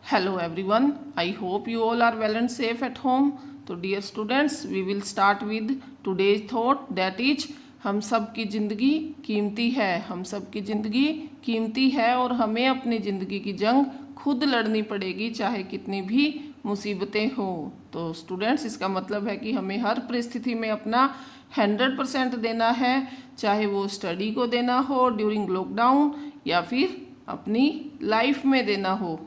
Hello everyone, I hope you all are well and safe at home. तो dear students, we will start with today's thought, that is हम सब की ज़िंदगी कीमती है, हम सब की ज़िंदगी कीमती है और हमें अपनी ज़िंदगी की जंग खुद लड़नी पड़ेगी, चाहे कितनी भी मुसीबतें हो। तो स्टूडेंट्स, इसका मतलब है कि हमें हर परिस्थिति में अपना 100% देना है, चाहे वो स्टडी को देना हो ड्यूरिंग लॉकडाउन या फिर अपनी लाइफ में देना हो।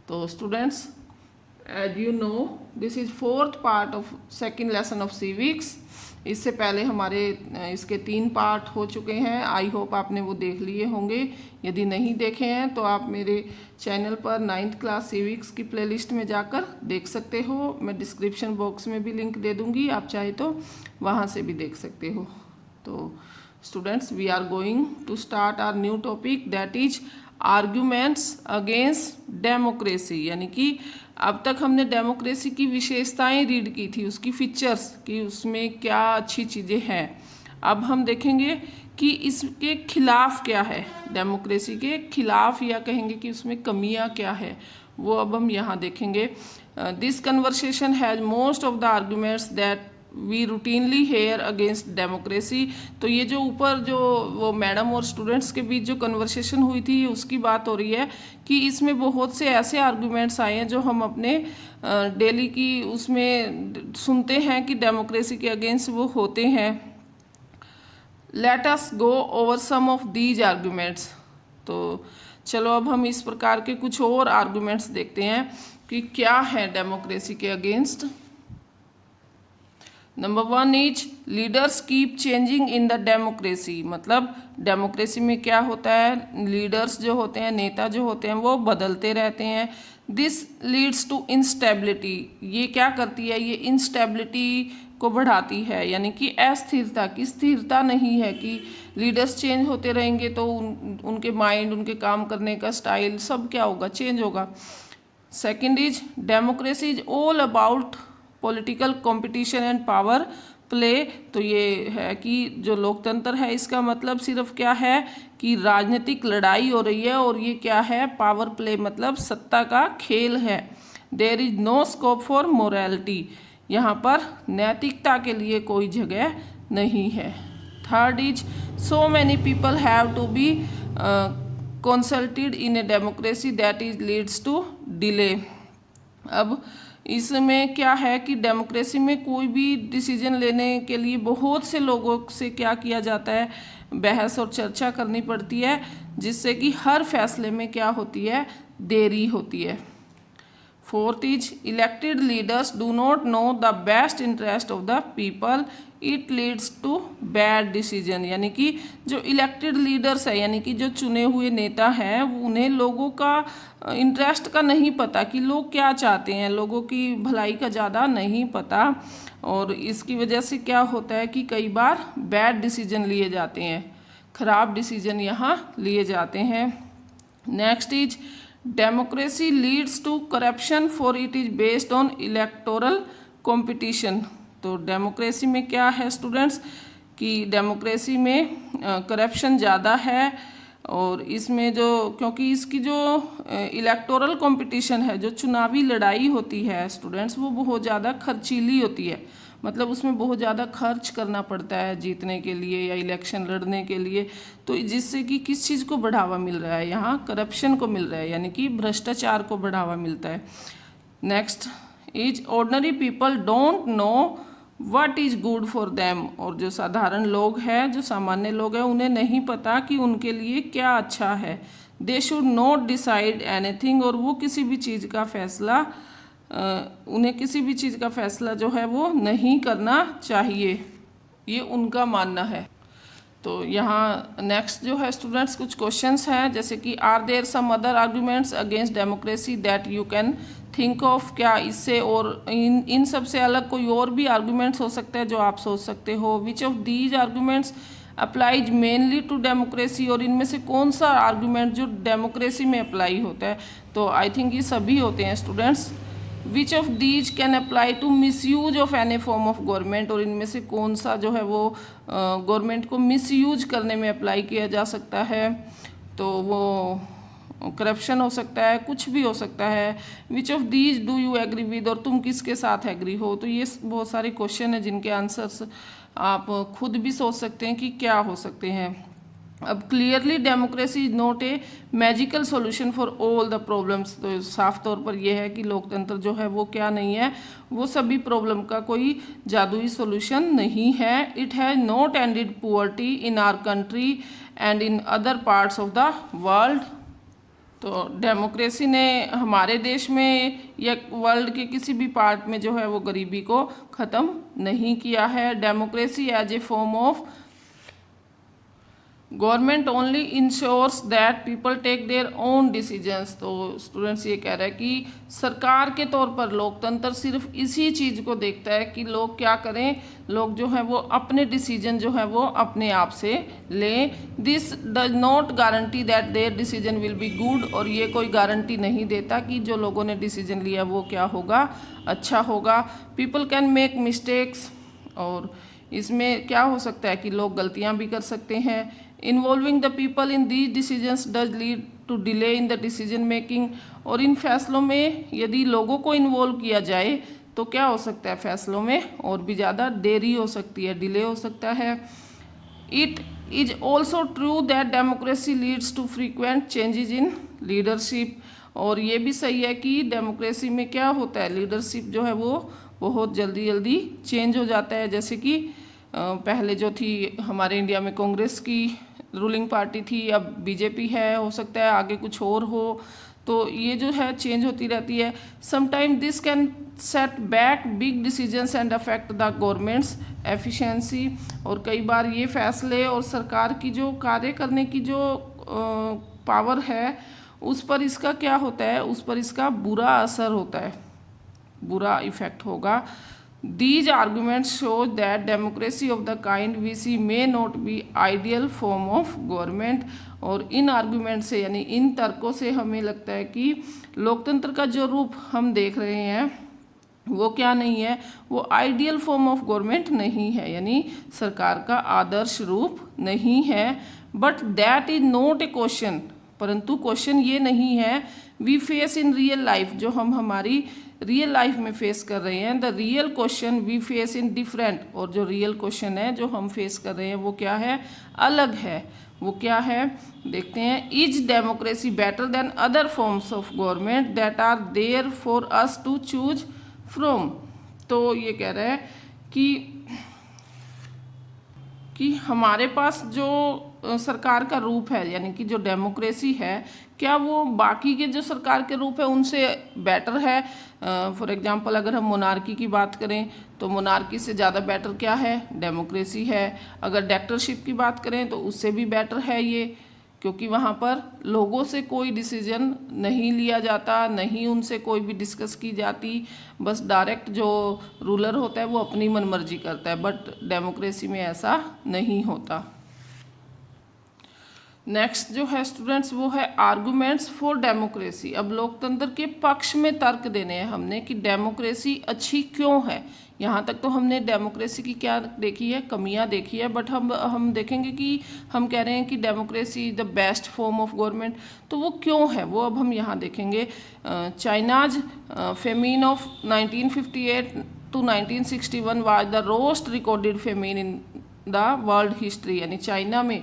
तो students, as you know, this is 4th part of second lesson of civics. इससे पहले हमारे इसके 3 पार्ट हो चुके हैं। आई होप आपने वो देख लिए होंगे। यदि नहीं देखे हैं तो आप मेरे चैनल पर 9th क्लास सिविक्स की प्लेलिस्ट में जाकर देख सकते हो। मैं डिस्क्रिप्शन बॉक्स में भी लिंक दे दूँगी, आप चाहे तो वहाँ से भी देख सकते हो। तो students, we are going to start our new topic, that is arguments against democracy. यानी कि अब तक हमने डेमोक्रेसी की विशेषताएं रीड की थी, उसकी फीचर्स, कि उसमें क्या अच्छी चीज़ें हैं। अब हम देखेंगे कि इसके खिलाफ क्या है, डेमोक्रेसी के खिलाफ, या कहेंगे कि उसमें कमियां क्या है, वो अब हम यहाँ देखेंगे। This conversation has most of the arguments that we routinely hear against democracy. तो ये जो ऊपर जो वो मैडम और स्टूडेंट्स के बीच जो कन्वर्सेशन हुई थी, उसकी बात हो रही है कि इसमें बहुत से ऐसे आर्गूमेंट्स आए हैं जो हम अपने डेली की उसमें सुनते हैं कि डेमोक्रेसी के अगेंस्ट वो होते हैं। Let us go over some of these arguments. तो चलो अब हम इस प्रकार के कुछ और आर्गूमेंट्स देखते हैं कि क्या है डेमोक्रेसी के against. Number 1 is leaders keep changing in the democracy. मतलब डेमोक्रेसी में क्या होता है, लीडर्स जो होते हैं, नेता जो होते हैं, वो बदलते रहते हैं। This leads to instability. ये क्या करती है, ये इंस्टेबिलिटी को बढ़ाती है, यानी कि अस्थिरता की, स्थिरता नहीं है कि लीडर्स चेंज होते रहेंगे तो उनके माइंड, उनके काम करने का स्टाइल सब क्या होगा, चेंज होगा। Second is democracy is all about political competition and power play. तो ये है कि जो लोकतंत्र है, इसका मतलब सिर्फ क्या है कि राजनीतिक लड़ाई हो रही है, और ये क्या है, पावर प्ले, मतलब सत्ता का खेल है। There is no scope for morality. यहाँ पर नैतिकता के लिए कोई जगह नहीं है। Third is so many people have to be consulted in a democracy that is leads to delay. अब इसमें क्या है कि डेमोक्रेसी में कोई भी डिसीजन लेने के लिए बहुत से लोगों से क्या किया जाता है, बहस और चर्चा करनी पड़ती है, जिससे कि हर फैसले में क्या होती है, देरी होती है। Fourth is elected leaders do not know the best interest of the people, it leads to bad decision. यानी कि जो इलेक्टेड लीडर्स है, यानी कि जो चुने हुए नेता हैं, उन्हें लोगों का इंटरेस्ट का नहीं पता कि लोग क्या चाहते हैं, लोगों की भलाई का ज़्यादा नहीं पता, और इसकी वजह से क्या होता है कि कई बार बैड डिसीजन लिए जाते हैं, खराब डिसीजन यहाँ लिए जाते हैं। Next is democracy leads to corruption for it is based on electoral competition. तो डेमोक्रेसी में क्या है स्टूडेंट्स, कि डेमोक्रेसी में करप्शन ज़्यादा है, और इसमें जो, क्योंकि इसकी जो इलेक्टोरल कंपटीशन है, जो चुनावी लड़ाई होती है स्टूडेंट्स, वो बहुत ज़्यादा खर्चीली होती है। मतलब उसमें बहुत ज़्यादा खर्च करना पड़ता है जीतने के लिए या इलेक्शन लड़ने के लिए। तो जिससे कि किस चीज़ को बढ़ावा मिल रहा है, यहाँ करप्शन को मिल रहा है, यानी कि भ्रष्टाचार को बढ़ावा मिलता है। Next is ordinary people don't know what is good for them. और जो साधारण लोग हैं, जो सामान्य लोग हैं, उन्हें नहीं पता कि उनके लिए क्या अच्छा है। They should not decide anything. और वो किसी भी चीज़ का फैसला, उन्हें किसी भी चीज़ का फैसला जो है वो नहीं करना चाहिए, ये उनका मानना है। तो यहाँ नेक्स्ट जो है स्टूडेंट्स, कुछ क्वेश्चंस हैं, जैसे कि are there some other arguments against democracy that you can think of. क्या इससे और इन सब से अलग कोई और भी आर्ग्यूमेंट्स हो सकते हैं जो आप सोच सकते हो। Which of these arguments applies mainly to democracy. और इनमें से कौन सा आर्ग्यूमेंट जो डेमोक्रेसी में अप्लाई होता है। तो आई थिंक ये सभी होते हैं students. Which of these can apply to misuse of any form of government. और इनमें से कौन सा जो है वो गवर्नमेंट को मिसयूज करने में अप्लाई किया जा सकता है। तो वो करप्शन हो सकता है, कुछ भी हो सकता है। Which of these do you agree with, और तुम किसके साथ एग्री हो। तो ये बहुत सारे क्वेश्चन है जिनके आंसर्स आप खुद भी सोच सकते हैं कि क्या हो सकते हैं। अब clearly democracy is not A magical solution for all the problems. तो साफ तौर पर यह है कि लोकतंत्र जो है वो क्या नहीं है, वो सभी प्रॉब्लम का कोई जादुई सॉल्यूशन नहीं है। It has not ended poverty in our country and in other parts of the world. तो डेमोक्रेसी ने हमारे देश में या वर्ल्ड के किसी भी पार्ट में जो है वो गरीबी को ख़त्म नहीं किया है। Democracy as a form of government only ensures that people take their own decisions. तो स्टूडेंट्स ये कह रहे हैं कि सरकार के तौर पर लोकतंत्र सिर्फ इसी चीज़ को देखता है कि लोग क्या करें, लोग जो है वो अपने डिसीजन जो है वो अपने आप से लें। This does not guarantee that there decision will be good, और ये कोई गारंटी नहीं देता कि जो लोगों ने डिसीजन लिया वो क्या होगा, अच्छा होगा। पीपल कैन मेक मिस्टेक्स, और इसमें क्या हो सकता है कि लोग गलतियां भी कर सकते हैं। Involving the people in these decisions does lead to delay in the decision making, और इन फैसलों में यदि लोगों को इन्वॉल्व किया जाए तो क्या हो सकता है, फैसलों में और भी ज़्यादा देरी हो सकती है, डिले हो सकता है। It is also true that democracy leads to frequent changes in leadership, और ये भी सही है कि डेमोक्रेसी में क्या होता है, लीडरशिप जो है वो बहुत जल्दी जल्दी चेंज हो जाता है। जैसे कि पहले जो थी हमारे इंडिया में कांग्रेस की रूलिंग पार्टी थी, अब बीजेपी है, हो सकता है आगे कुछ और हो। तो ये जो है चेंज होती रहती है। Sometime this can set back big decisions and affect the governments efficiency, और कई बार ये फैसले और सरकार की जो कार्य करने की जो पावर है उस पर इसका क्या होता है, उस पर इसका बुरा असर होता है, बुरा इफेक्ट होगा। These arguments show that democracy of the kind we see may not be ideal form of government, और इन आर्गूमेंट से यानी इन तर्कों से हमें लगता है कि लोकतंत्र का जो रूप हम देख रहे हैं वो क्या नहीं है, वो आइडियल फॉर्म ऑफ गवर्नमेंट नहीं है, यानी सरकार का आदर्श रूप नहीं है। But that is not a question, परंतु क्वेश्चन ये नहीं है we face in real life, जो हम हमारी रियल लाइफ में फेस कर रहे हैं। The real question we face in different, और जो रियल क्वेश्चन है जो हम फेस कर रहे हैं वो क्या है, अलग है। वो क्या है देखते हैं। Is democracy better than other forms of government that are there for us to choose from. तो ये कह रहा है कि हमारे पास जो सरकार का रूप है, यानी कि जो डेमोक्रेसी है, क्या वो बाकी के जो सरकार के रूप है उनसे बेटर है। फॉर एग्जांपल अगर हम मोनार्की की बात करें तो मोनार्की से ज़्यादा बेटर क्या है, डेमोक्रेसी है। अगर डिक्टेटरशिप की बात करें तो उससे भी बेटर है ये, क्योंकि वहाँ पर लोगों से कोई डिसीजन नहीं लिया जाता, नहीं उनसे कोई भी डिस्कस की जाती, बस डायरेक्ट जो रूलर होता है वो अपनी मनमर्जी करता है। बट डेमोक्रेसी में ऐसा नहीं होता। नेक्स्ट जो है स्टूडेंट्स वो है आर्गूमेंट्स फॉर डेमोक्रेसी। अब लोकतंत्र के पक्ष में तर्क देने हैं हमने कि डेमोक्रेसी अच्छी क्यों है। यहाँ तक तो हमने डेमोक्रेसी की क्या देखी है, कमियाँ देखी है, बट हम देखेंगे कि हम कह रहे हैं कि democracy is the best form of government, तो वो क्यों है वो अब हम यहाँ देखेंगे। China's famine of 1958 to 1961 was the roast recorded famine in the world history, यानी चाइना में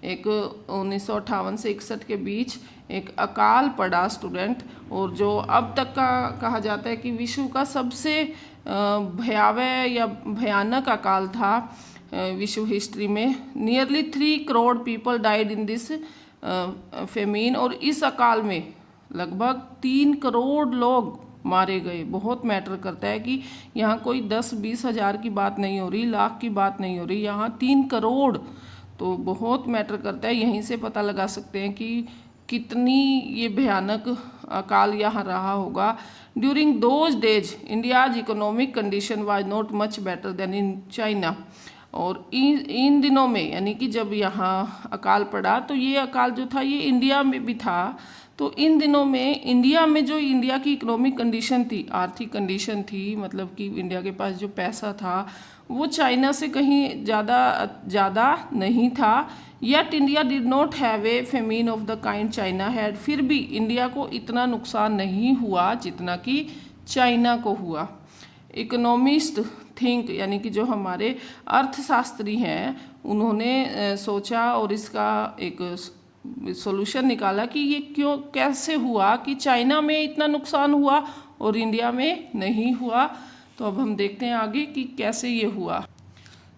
एक 1958 से 61 के बीच एक अकाल पड़ा स्टूडेंट, और जो अब तक का कहा जाता है कि विश्व का सबसे भयावह या भयानक अकाल था विश्व हिस्ट्री में। Nearly 3 crore people died in this famine, और इस अकाल में लगभग 3 करोड़ लोग मारे गए। बहुत मैटर करता है कि यहाँ कोई 10-20 हज़ार की बात नहीं हो रही, लाख की बात नहीं हो रही, यहाँ 3 करोड़, तो बहुत मैटर करता है। यहीं से पता लगा सकते हैं कि कितनी ये भयानक अकाल यहाँ रहा होगा। During those days India's economic condition was not much better then in China, और इन दिनों में यानी कि जब यहाँ अकाल पड़ा तो ये अकाल जो था ये इंडिया में भी था, तो इन दिनों में इंडिया में जो इंडिया की इकोनॉमिक कंडीशन थी, आर्थिक कंडीशन थी, मतलब कि इंडिया के पास जो पैसा था वो चाइना से कहीं ज़्यादा नहीं था। Yet India did not have a famine of the kind China had, फिर भी इंडिया को इतना नुकसान नहीं हुआ जितना कि चाइना को हुआ। इकोनॉमिस्ट थिंक, यानी कि जो हमारे अर्थशास्त्री हैं, उन्होंने सोचा और इसका एक सॉल्यूशन निकाला कि ये कैसे हुआ कि चाइना में इतना नुकसान हुआ और इंडिया में नहीं हुआ। तो अब हम देखते हैं आगे कि कैसे ये हुआ।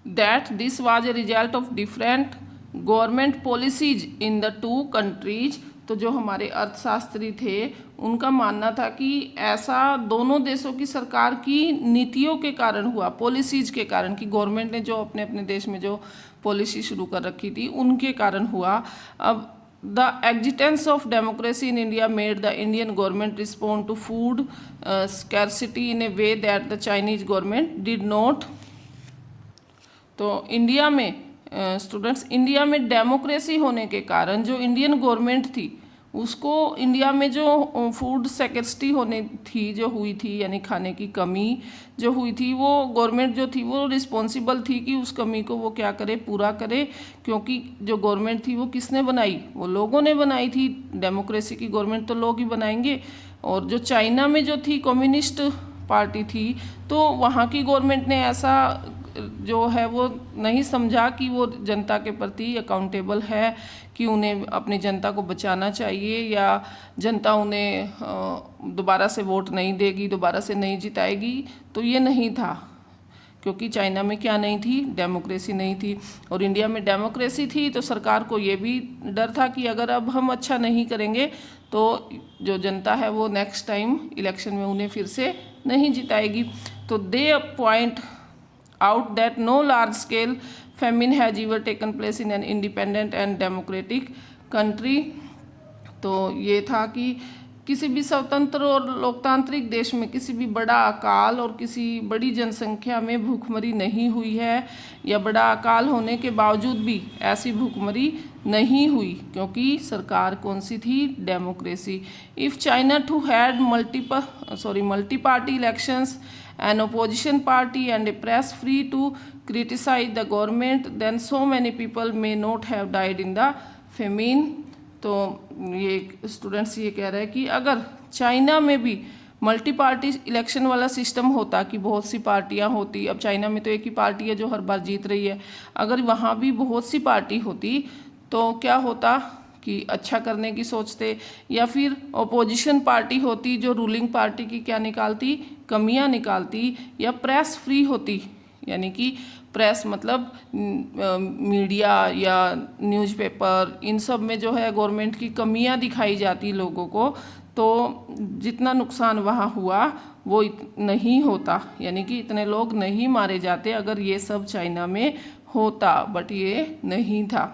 That this was a result of different government policies in the two countries. तो जो हमारे अर्थशास्त्री थे उनका मानना था कि ऐसा दोनों देशों की सरकार की नीतियों के कारण हुआ, पॉलिसीज के कारण, कि गवर्नमेंट ने जो अपने अपने देश में जो पॉलिसी शुरू कर रखी थी उनके कारण हुआ। अब the existence of democracy in India made the Indian government respond to food scarcity in a way that the Chinese government did not। तो इंडिया में स्टूडेंट्स, इंडिया में डेमोक्रेसी होने के कारण जो इंडियन गवर्नमेंट थी उसको इंडिया में जो फूड सिक्योरिटी होने थी, जो हुई थी, यानी खाने की कमी जो हुई थी, वो गवर्नमेंट जो थी वो रिस्पॉन्सिबल थी कि उस कमी को वो क्या करे, पूरा करे। क्योंकि जो गवर्नमेंट थी वो किसने बनाई, वो लोगों ने बनाई थी। डेमोक्रेसी की गवर्नमेंट तो लोग ही बनाएंगे। और जो चाइना में जो थी कम्युनिस्ट पार्टी थी, तो वहाँ की गवर्नमेंट ने ऐसा जो है वो नहीं समझा कि वो जनता के प्रति अकाउंटेबल है, कि उन्हें अपनी जनता को बचाना चाहिए, या जनता उन्हें दोबारा से वोट नहीं देगी, दोबारा से नहीं जिताएगी। तो ये नहीं था, क्योंकि चाइना में क्या नहीं थी, डेमोक्रेसी नहीं थी। और इंडिया में डेमोक्रेसी थी, तो सरकार को ये भी डर था कि अगर अब हम अच्छा नहीं करेंगे तो जो जनता है वो नेक्स्ट टाइम इलेक्शन में उन्हें फिर से नहीं जिताएगी। तो दे point out that no large scale famine has ever taken place in an independent and democratic country। तो ये था कि किसी भी स्वतंत्र और लोकतांत्रिक देश में किसी भी बड़ा अकाल और किसी बड़ी जनसंख्या में भूखमरी नहीं हुई है, या बड़ा अकाल होने के बावजूद भी ऐसी भूखमरी नहीं हुई, क्योंकि सरकार कौन सी थी, democracy. If China too had multi party elections, an opposition party and a press free to criticize the government, then so many people may not have died in the famine। तो ये स्टूडेंट्स ये कह रहे हैं कि अगर China में भी मल्टी पार्टी इलेक्शन वाला सिस्टम होता, कि बहुत सी पार्टियां होती, अब चाइना में तो एक ही पार्टी है जो हर बार जीत रही है, अगर वहाँ भी बहुत सी पार्टी होती तो क्या होता कि अच्छा करने की सोचते, या फिर ओपोजिशन पार्टी होती जो रूलिंग पार्टी की क्या निकालती, कमियां निकालती, या प्रेस फ्री होती, यानी कि प्रेस मतलब मीडिया या न्यूज़पेपर, इन सब में जो है गवर्नमेंट की कमियां दिखाई जाती लोगों को, तो जितना नुकसान वहाँ हुआ वो नहीं होता, यानी कि इतने लोग नहीं मारे जाते अगर ये सब चाइना में होता, बट ये नहीं था।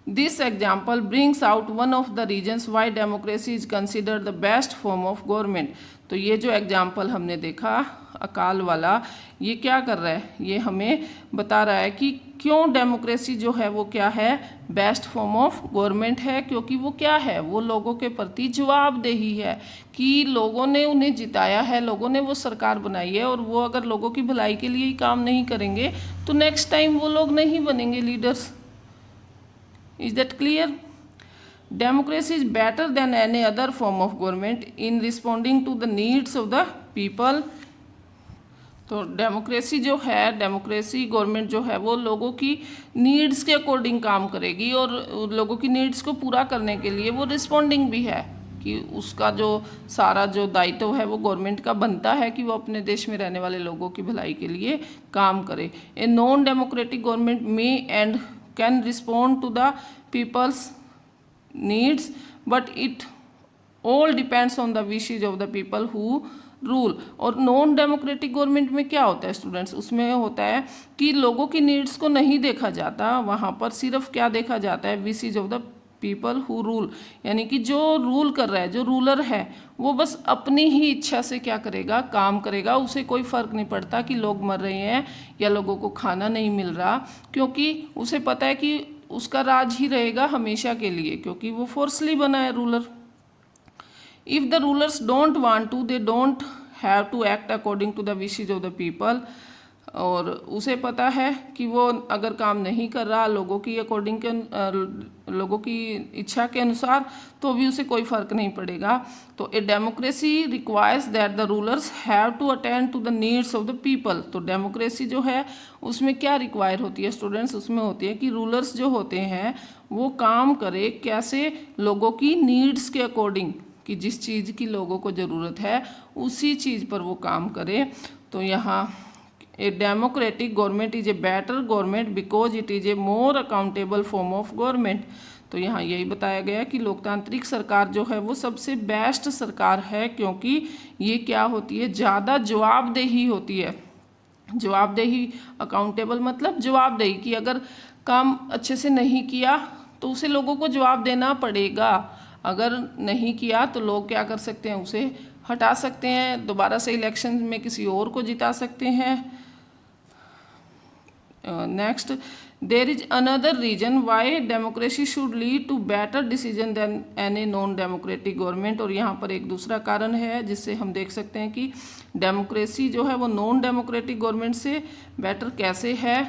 This example brings out one of the reasons why democracy is considered the best form of government। तो ये जो एग्जाम्पल हमने देखा अकाल वाला, ये क्या कर रहा है, ये हमें बता रहा है कि क्यों डेमोक्रेसी जो है वो क्या है, बेस्ट फॉर्म ऑफ गवर्नमेंट है। क्योंकि वो क्या है, वो लोगों के प्रति जवाबदेही है, कि लोगों ने उन्हें जिताया है, लोगों ने वो सरकार बनाई है, और वो अगर लोगों की भलाई के लिए ही काम नहीं करेंगे तो नेक्स्ट टाइम वो लोग नहीं बनेंगे leaders. Is that clear? Democracy is better than any other form of government in responding to the needs of the people। तो डेमोक्रेसी जो है, डेमोक्रेसी गवर्नमेंट जो है वो लोगों की नीड्स के अकॉर्डिंग काम करेगी, और लोगों की नीड्स को पूरा करने के लिए वो रिस्पॉन्डिंग भी है, कि उसका जो सारा जो दायित्व है वो गवर्नमेंट का बनता है कि वो अपने देश में रहने वाले लोगों की भलाई के लिए काम करे। A non democratic government may and can respond to the people's needs, but it all depends on the wishes of the people who rule। और नॉन डेमोक्रेटिक गवर्नमेंट में क्या होता है स्टूडेंट्स, उसमें होता है कि लोगों की नीड्स को नहीं देखा जाता, वहाँ पर सिर्फ क्या देखा जाता है, wishes of the people who rule, यानी कि जो रूल कर रहा है, जो रूलर है, वो बस अपनी ही इच्छा से क्या करेगा, काम करेगा। उसे कोई फ़र्क नहीं पड़ता कि लोग मर रहे हैं या लोगों को खाना नहीं मिल रहा, क्योंकि उसे पता है कि उसका राज ही रहेगा हमेशा के लिए, क्योंकि वो फोर्सली बना है ruler. If the rulers don't want to, they don't have to act according to the wishes of the people. और उसे पता है कि वो अगर काम नहीं कर रहा लोगों की अकॉर्डिंग के लोगों की इच्छा के अनुसार, तो भी उसे कोई फर्क नहीं पड़ेगा। तो a democracy requires that the rulers have to attend to the needs of the people. तो डेमोक्रेसी जो है उसमें क्या रिक्वायर होती है स्टूडेंट्स, उसमें होती है कि रूलर्स जो होते हैं वो काम करे कैसे, लोगों की नीड्स के अकॉर्डिंग, कि जिस चीज़ की लोगों को ज़रूरत है उसी चीज़ पर वो काम करे। तो यहाँ a democratic government is a better government because it is a more accountable form of government. तो यहाँ यही बताया गया कि लोकतांत्रिक सरकार जो है वो सबसे बेस्ट सरकार है, क्योंकि ये क्या होती है, ज़्यादा जवाबदेही होती है। जवाबदेही, अकाउंटेबल मतलब जवाबदेही, कि अगर काम अच्छे से नहीं किया तो उसे लोगों को जवाब देना पड़ेगा। अगर नहीं किया तो लोग क्या कर सकते हैं, उसे हटा सकते हैं, दोबारा से इलेक्शन में किसी और को जिता सकते हैं। Next, there is another reason why democracy should lead to better decision than any non democratic government. और यहाँ पर एक दूसरा कारण है जिससे हम देख सकते हैं कि डेमोक्रेसी जो है वो नॉन डेमोक्रेटिक गवर्नमेंट से बेटर कैसे है।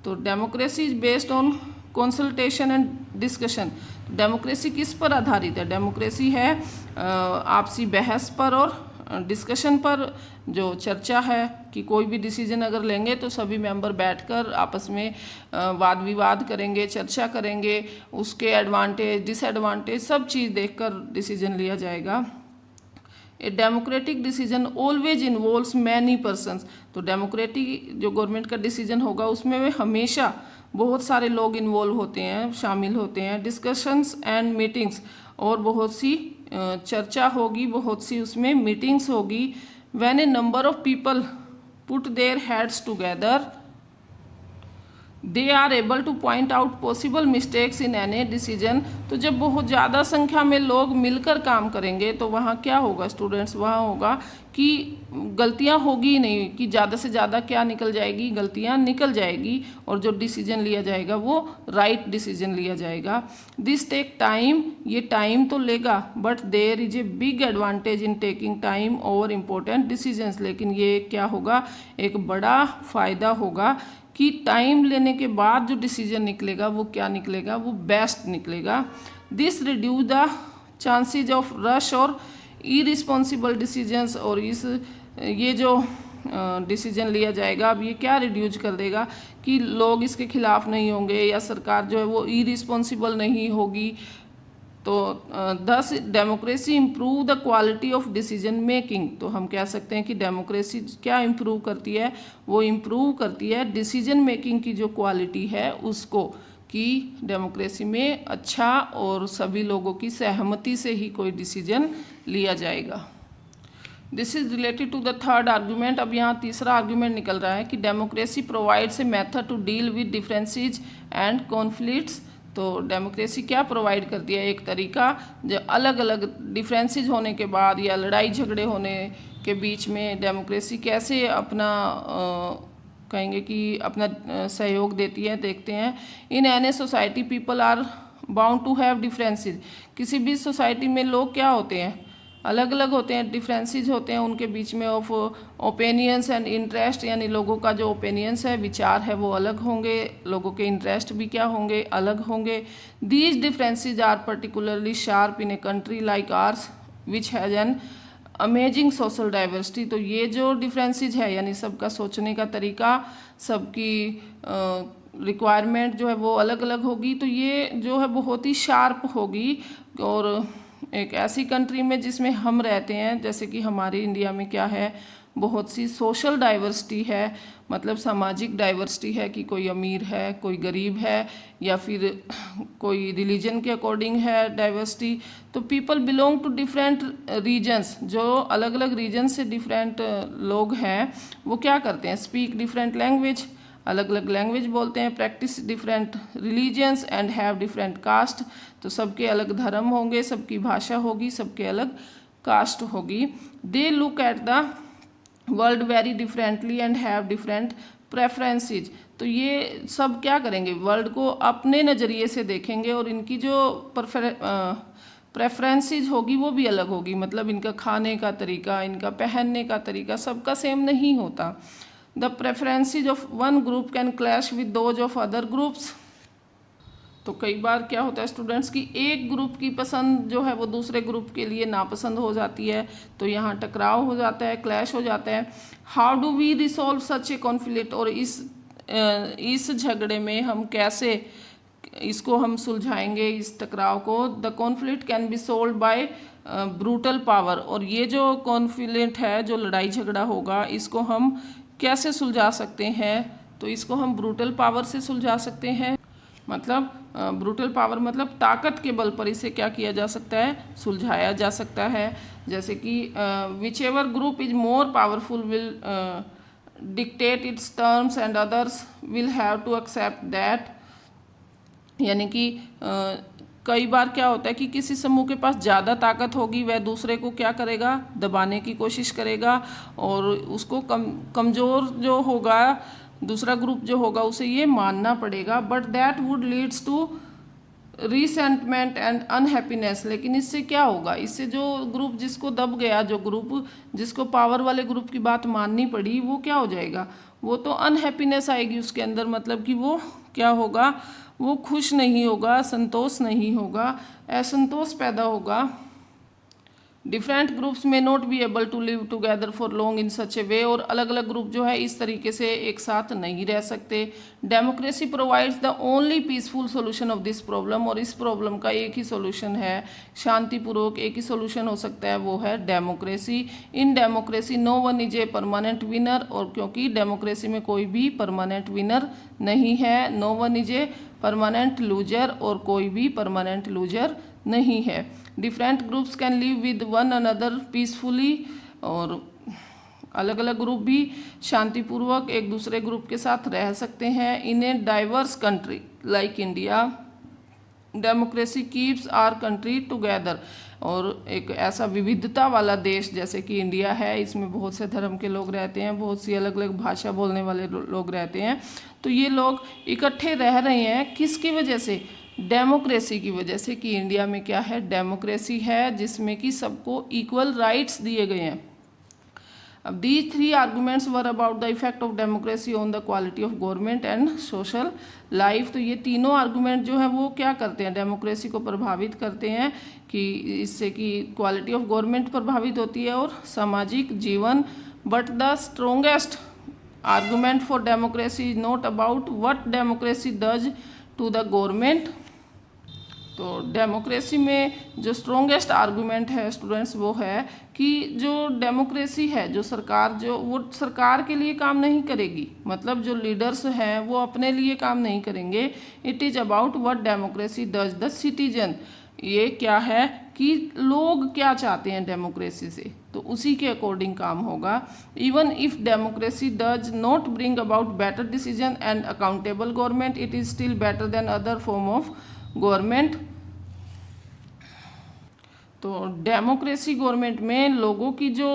तो democracy is based on consultation and discussion. Democracy किस पर आधारित है, डेमोक्रेसी है आपसी बहस पर और डिस्कशन पर, जो चर्चा है कि कोई भी डिसीजन अगर लेंगे तो सभी मेंबर बैठकर आपस में वाद विवाद करेंगे, चर्चा करेंगे, उसके एडवांटेज डिसएडवांटेज सब चीज़ देखकर डिसीजन लिया जाएगा। A democratic decision always involves many persons. तो डेमोक्रेटिक जो गवर्नमेंट का डिसीजन होगा उसमें हमेशा बहुत सारे लोग इन्वॉल्व होते हैं, शामिल होते हैं। डिस्कशंस एंड मीटिंग्स, और बहुत सी चर्चा होगी, बहुत सी उसमें मीटिंग्स होगी। When a number of people put their heads together they are able to point out possible mistakes in any decision. तो जब बहुत ज़्यादा संख्या में लोग मिलकर काम करेंगे तो वहाँ क्या होगा स्टूडेंट्स, वहाँ होगा कि गलतियाँ होगी नहीं, कि ज़्यादा से ज़्यादा क्या निकल जाएगी, गलतियाँ निकल जाएगी, और जो डिसीजन लिया जाएगा वो राइट डिसीजन लिया जाएगा। दिस टेक टाइम, ये टाइम तो लेगा, but there is a big advantage in taking time over important decisions. लेकिन ये क्या होगा, एक बड़ा फ़ायदा होगा कि टाइम लेने के बाद जो डिसीजन निकलेगा वो क्या निकलेगा, वो बेस्ट निकलेगा। This reduce the chances of rush और इरिस्पॉन्सिबल डिसीजंस। और ये जो डिसीजन लिया जाएगा अब ये क्या रिड्यूस कर देगा कि लोग इसके खिलाफ नहीं होंगे, या सरकार जो है वो इरिस्पॉन्सिबल नहीं होगी। तो दस democracy improve the quality of decision making. तो हम कह सकते हैं कि डेमोक्रेसी क्या इम्प्रूव करती है, वो इम्प्रूव करती है डिसीजन मेकिंग की जो क्वालिटी है उसको, कि डेमोक्रेसी में अच्छा और सभी लोगों की सहमति से ही कोई डिसीजन लिया जाएगा। This is related to the third argument. अब यहाँ तीसरा आर्गूमेंट निकल रहा है कि democracy provides a method to deal with differences and conflicts. तो डेमोक्रेसी क्या प्रोवाइड करती है, एक तरीका जो अलग अलग डिफरेंसेस होने के बाद या लड़ाई झगड़े होने के बीच में डेमोक्रेसी कैसे अपना कहेंगे कि अपना सहयोग देती है, देखते हैं। In any society people are bound to have differences. किसी भी सोसाइटी में लोग क्या होते हैं, अलग अलग होते हैं, डिफरेंसेस होते हैं उनके बीच में ऑफ ओपिनियंस एंड इंटरेस्ट, यानी लोगों का जो ओपिनियंस है, विचार है, वो अलग होंगे, लोगों के इंटरेस्ट भी क्या होंगे, अलग होंगे। These differences are particularly sharp in a country like ours which has an amazing social diversity. तो ये जो डिफरेंसेस है, यानी सबका सोचने का तरीका, सबकी रिक्वायरमेंट जो है वो अलग अलग होगी, तो ये जो है बहुत ही शार्प होगी। और एक ऐसी कंट्री में जिसमें हम रहते हैं, जैसे कि हमारे इंडिया में क्या है, बहुत सी सोशल डाइवर्सिटी है, मतलब सामाजिक डाइवर्सिटी है कि कोई अमीर है, कोई गरीब है, या फिर कोई रिलीजन के अकॉर्डिंग है डाइवर्सिटी। तो people belong to different regions, जो अलग अलग रीजन से डिफरेंट लोग हैं वो क्या करते हैं, स्पीक डिफरेंट लैंग्वेज, अलग अलग लैंग्वेज बोलते हैं, practice different religions and have different caste. तो सबके अलग धर्म होंगे, सबकी भाषा होगी, सबके अलग कास्ट होगी। They look at the world very differently and have different preferences. तो ये सब क्या करेंगे, वर्ल्ड को अपने नज़रिए से देखेंगे और इनकी जो प्रेफरेंसेस होगी वो भी अलग होगी। मतलब इनका खाने का तरीका, इनका पहनने का तरीका सबका सेम नहीं होता। The preferences of one group can clash with those of other groups. तो कई बार क्या होता है स्टूडेंट्स की एक ग्रुप की पसंद जो है वो दूसरे ग्रुप के लिए नापसंद हो जाती है, तो यहाँ टकराव हो जाता है, क्लैश हो जाता है। How do we resolve such a conflict, और इस झगड़े में हम कैसे इसको हम सुलझाएंगे, इस टकराव को। The conflict can be solve by brutal power, और ये जो कॉन्फ्लिक्ट है, जो लड़ाई झगड़ा होगा, इसको हम कैसे सुलझा सकते हैं, तो इसको हम ब्रूटल पावर से सुलझा सकते हैं। मतलब ब्रूटल पावर मतलब ताकत के बल पर इसे क्या किया जा सकता है, सुलझाया जा सकता है। जैसे कि whichever group is more powerful will dictate its terms and others will have to accept that. यानी कि कई बार क्या होता है कि किसी समूह के पास ज़्यादा ताकत होगी, वह दूसरे को क्या करेगा, दबाने की कोशिश करेगा, और उसको कमज़ोर जो होगा, दूसरा ग्रुप जो होगा, उसे ये मानना पड़ेगा। But that would leads to resentment and unhappiness. लेकिन इससे क्या होगा, इससे जो ग्रुप जिसको दब गया, जो ग्रुप जिसको पावर वाले ग्रुप की बात माननी पड़ी, वो क्या हो जाएगा, वो तो अनहैप्पीनेस आएगी उसके अंदर। मतलब कि वो क्या होगा, वो खुश नहीं होगा, संतोष नहीं होगा, असंतोष पैदा होगा। डिफरेंट ग्रुप्स में not be able to live together for long in such a way, और अलग अलग ग्रुप जो है इस तरीके से एक साथ नहीं रह सकते। Democracy provides the only peaceful solution of this problem, और इस प्रॉब्लम का एक ही सोल्यूशन है, शांतिपूर्वक एक ही सोल्यूशन हो सकता है, वो है democracy. In democracy no one is a permanent winner, और क्योंकि डेमोक्रेसी में कोई भी परमानेंट विनर नहीं है। No one is a permanent loser, और कोई भी परमानेंट लूजर नहीं है। Different groups can live with one another peacefully, और अलग अलग ग्रुप भी शांतिपूर्वक एक दूसरे ग्रुप के साथ रह सकते हैं। In a diverse country like India, democracy keeps our country together, और एक ऐसा विविधता वाला देश जैसे कि इंडिया है, इसमें बहुत से धर्म के लोग रहते हैं, बहुत सी अलग अलग भाषा बोलने वाले लोग रहते हैं। तो ये लोग इकट्ठे रह रहे हैं किसकी वजह से, डेमोक्रेसी की वजह से, कि इंडिया में क्या है, डेमोक्रेसी है, जिसमें कि सबको इक्वल राइट्स दिए गए हैं। अब these three arguments were about the effect of democracy on the quality of government and social life. तो ये तीनों आर्गूमेंट जो है वो क्या करते हैं, डेमोक्रेसी को प्रभावित करते हैं, कि इससे कि क्वालिटी ऑफ गवर्नमेंट प्रभावित होती है और सामाजिक जीवन। But the strongest argument for democracy is not about what democracy does to the government. तो डेमोक्रेसी में जो स्ट्रॉन्गेस्ट आर्गूमेंट है स्टूडेंट्स, वो है कि जो डेमोक्रेसी है, जो सरकार, जो वो सरकार के लिए काम नहीं करेगी, मतलब जो लीडर्स हैं वो अपने लिए काम नहीं करेंगे। It is about what democracy does the citizen. ये क्या है कि लोग क्या चाहते हैं डेमोक्रेसी से, तो उसी के अकॉर्डिंग काम होगा। Even if democracy does not bring about better decision and accountable government, it is still better than other form of government. तो डेमोक्रेसी गवर्नमेंट में लोगों की जो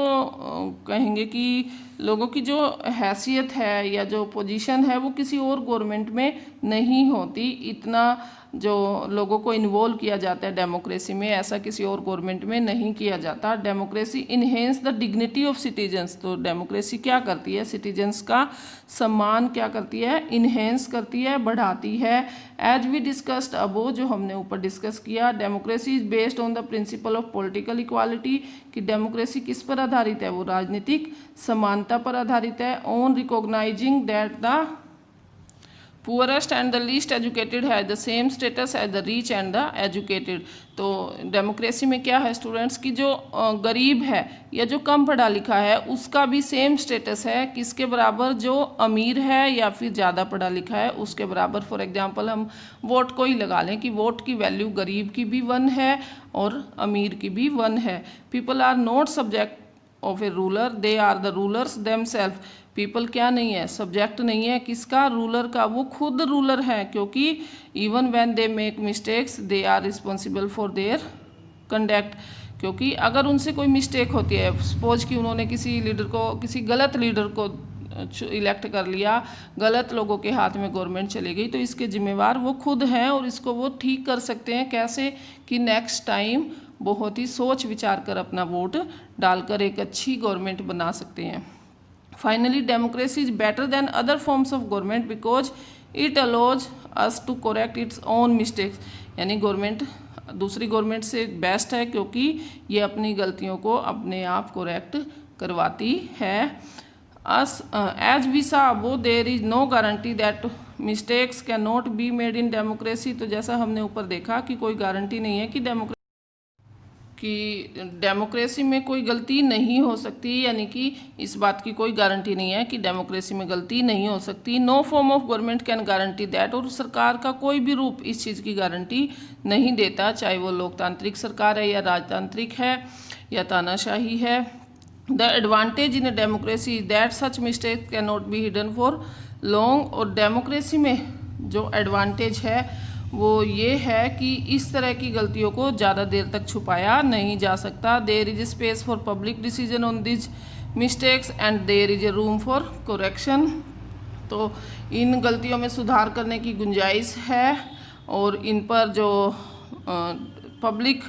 कहेंगे कि लोगों की जो हैसियत है या जो पोजीशन है वो किसी और गवर्नमेंट में नहीं होती। इतना जो लोगों को इन्वॉल्व किया जाता है डेमोक्रेसी में, ऐसा किसी और गवर्नमेंट में नहीं किया जाता। Democracy enhance the dignity of citizens. तो डेमोक्रेसी क्या करती है, सिटीजन्स का सम्मान क्या करती है, इन्हेंस करती है, बढ़ाती है। एज वी डिस्कस्ड अबो, जो हमने ऊपर डिस्कस किया, democracy is based on the principle of political equality. कि डेमोक्रेसी किस पर आधारित है, वो राजनीतिक समानता पर आधारित है। On recognising that the poorest and the least educated है the same status as the rich and the educated. तो डेमोक्रेसी में क्या है स्टूडेंट्स की जो गरीब है या जो कम पढ़ा लिखा है उसका भी सेम स्टेटस है, किसके बराबर, जो अमीर है या फिर ज़्यादा पढ़ा लिखा है उसके बराबर। फॉर एग्जांपल हम वोट को ही लगा लें कि वोट की वैल्यू गरीब की भी 1 है और अमीर की भी 1 है। People are not subject of a ruler, they are the rulers themself. People क्या नहीं है, सब्जेक्ट नहीं है, किसका, रूलर का, वो खुद रूलर है, क्योंकि even when they make mistakes they are responsible for their conduct. क्योंकि अगर उनसे कोई मिस्टेक होती है, सपोज कि उन्होंने किसी लीडर को, किसी गलत लीडर को इलेक्ट कर लिया, गलत लोगों के हाथ में गवर्नमेंट चली गई, तो इसके जिम्मेवार वो खुद हैं और इसको वो ठीक कर सकते हैं। कैसे कि नेक्स्ट टाइम बहुत ही सोच विचार कर अपना वोट डालकर एक अच्छी गवर्नमेंट बना सकते हैं। Finally, democracy is better than other forms of government because it allows us to correct its own mistakes. यानी गवर्नमेंट दूसरी गवर्नमेंट से बेस्ट है क्योंकि ये अपनी गलतियों को अपने आप करेक्ट करवाती है। एज वी सा वो there is no guarantee that mistakes cannot be made in democracy. तो जैसा हमने ऊपर देखा कि कोई गारंटी नहीं है कि डेमोक्रेसी में कोई गलती नहीं हो सकती, यानी कि इस बात की कोई गारंटी नहीं है कि डेमोक्रेसी में गलती नहीं हो सकती। No form of government can guarantee that. और सरकार का कोई भी रूप इस चीज़ की गारंटी नहीं देता, चाहे वो लोकतांत्रिक सरकार है या राजतांत्रिक है या तानाशाही है। The advantage in a democracy is that such mistake can not be hidden for long. और डेमोक्रेसी में जो एडवांटेज है वो ये है कि इस तरह की गलतियों को ज़्यादा देर तक छुपाया नहीं जा सकता। There is space for public decision on this mistakes and there is a room for correction. तो इन गलतियों में सुधार करने की गुंजाइश है और इन पर जो पब्लिक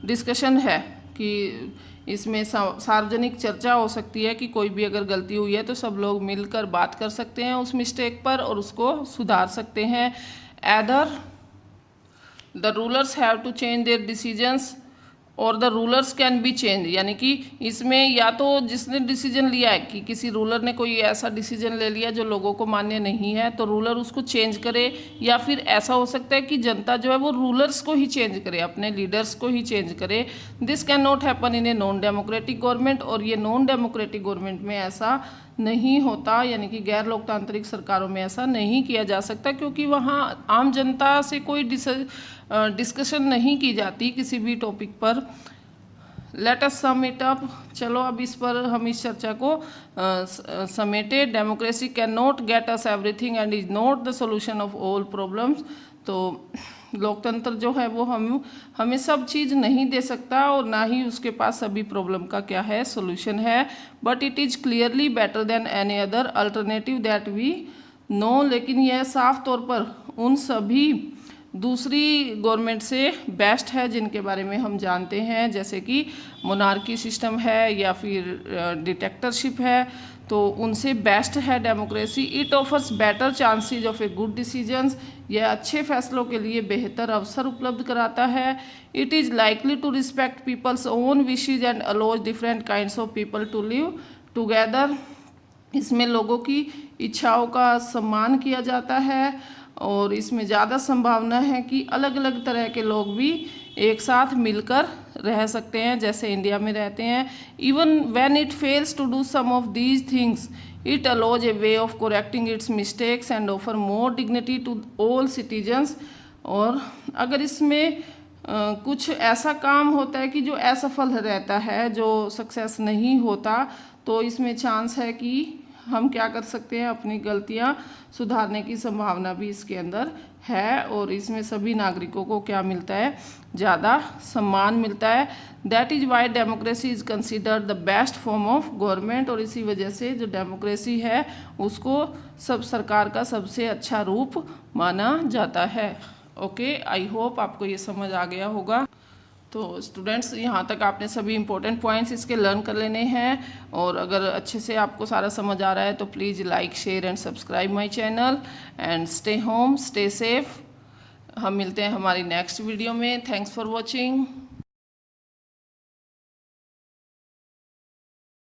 डिस्कशन है कि इसमें सार्वजनिक चर्चा हो सकती है कि कोई भी अगर गलती हुई है तो सब लोग मिलकर बात कर सकते हैं उस मिस्टेक पर और उसको सुधार सकते हैं। Either the rulers have to change their decisions और the rulers can be change. यानी कि इसमें या तो जिसने डिसीजन लिया है कि किसी रूलर ने कोई ऐसा डिसीजन ले लिया जो लोगों को मान्य नहीं है तो रूलर उसको चेंज करे, या फिर ऐसा हो सकता है कि जनता जो है वो रूलर्स को ही चेंज करे, अपने लीडर्स को ही चेंज करे। This can not happen in a non democratic government. और ये नॉन डेमोक्रेटिक गवर्नमेंट में ऐसा नहीं होता, यानी कि गैर लोकतांत्रिक सरकारों में ऐसा नहीं किया जा सकता क्योंकि वहाँ आम जनता से कोई डिस्कशन नहीं की जाती किसी भी टॉपिक पर। Let us sum it up. चलो अब इस पर हम इस चर्चा को समेटे। Democracy cannot get us everything and is not the solution of all problems. तो लोकतंत्र जो है वो हमें सब चीज़ नहीं दे सकता और ना ही उसके पास सभी प्रॉब्लम का क्या है सोल्यूशन है। But it is clearly better than any other alternative that we know. लेकिन यह साफ तौर पर उन सभी दूसरी गवर्नमेंट से बेस्ट है जिनके बारे में हम जानते हैं, जैसे कि मोनार्की सिस्टम है या फिर डिक्टेटरशिप है, तो उनसे बेस्ट है democracy. It offers better chances of a good decisions. यह अच्छे फैसलों के लिए बेहतर अवसर उपलब्ध कराता है। It is likely to respect people's own wishes and allows different kinds of people to live together. इसमें लोगों की इच्छाओं का सम्मान किया जाता है और इसमें ज़्यादा संभावना है कि अलग अलग तरह के लोग भी एक साथ मिलकर रह सकते हैं जैसे इंडिया में रहते हैं। Even when it fails to do some of these things it allows a way of correcting its mistakes and offer more dignity to all citizens. और अगर इसमें कुछ ऐसा काम होता है कि जो असफल रहता है, जो सक्सेस नहीं होता, तो इसमें चांस है कि हम क्या कर सकते हैं, अपनी गलतियां सुधारने की संभावना भी इसके अंदर है। और इसमें सभी नागरिकों को क्या मिलता है, ज़्यादा सम्मान मिलता है। That is why democracy is considered the best form of government. और इसी वजह से जो डेमोक्रेसी है उसको सब सरकार का सबसे अच्छा रूप माना जाता है। ओके, आई होप आपको ये समझ आ गया होगा। तो स्टूडेंट्स, यहाँ तक आपने सभी इंपॉर्टेंट पॉइंट्स इसके लर्न कर लेने हैं और अगर अच्छे से आपको सारा समझ आ रहा है तो please like, share and subscribe my channel and stay home, stay safe. हम मिलते हैं हमारी नेक्स्ट वीडियो में। Thanks for watching.